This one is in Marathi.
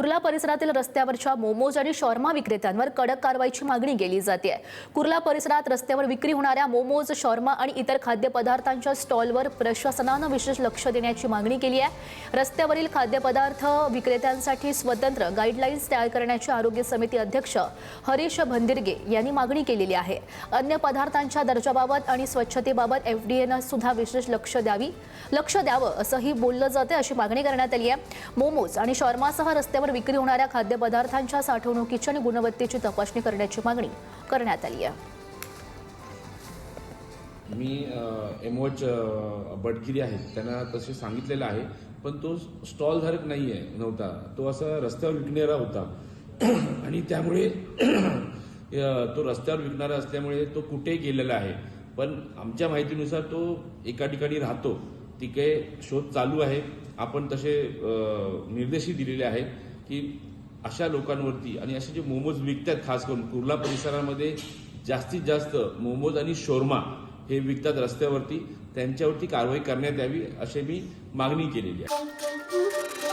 कुर्ला परिसरातील रस्त्यावरच्या मोमोज आणि शॉर्मा विक्रेत्यांवर कडक कारवाईची मागणी केली जाते। कुर्ला परिसरात रस्त्यावर विक्री होणाऱ्या मोमोज, शॉर्मा आणि इतर खाद्यपदार्थांच्या स्टॉलवर प्रशासनाने विशेष लक्ष देण्याची मागणी केली आहे। रस्त्यावरील खाद्यपदार्थ विक्रेत्यांसाठी स्वतंत्र गाईडलाईन्स तयार करण्याची आरोग्य समिती अध्यक्ष हरीश भंदिरगे यांनी मागणी केलेली आहे। अन्य पदार्थांच्या दर्जाबाबत आणि स्वच्छतेबाबत एफडीएने सुद्धा विशेष लक्ष द्यावं असंही बोललं जाते, अशी मागणी करण्यात आली आहे। मोमोज आणि शॉर्मासह रस्त्यावर विक्री होणाऱ्या खाद्यपदार्थांच्या साठवणुकीची आणि गुणवत्तेची तपासणी करण्याची मागणी करण्यात आली आहे। मी एमओएच बडकिरी आहेत, त्यांना तसे सांगितलेलं आहे, पण तो स्टॉलधारक नव्हता, तो असा रस्त्यावर विकणारा होता आणि त्यामुळे तो रस्त्यावर विकणारा असल्यामुळे तो कुठे गेलेला आहे। पण आमच्या माहितीनुसार तो एका ठिकाणी राहतो, तिथे शोध चालू आहे। आपण तसे निर्देशही दिलेले आहेत की अशा लोकांवरती आणि असे जे मोमोज विकतात, खास करून कुर्ला परिसरामध्ये जास्तीत जास्त मोमोज आणि शोरमा हे विकतात रस्त्यावरती, त्यांच्यावरती कारवाई करण्यात यावी अशी मी मागणी केलेली आहे।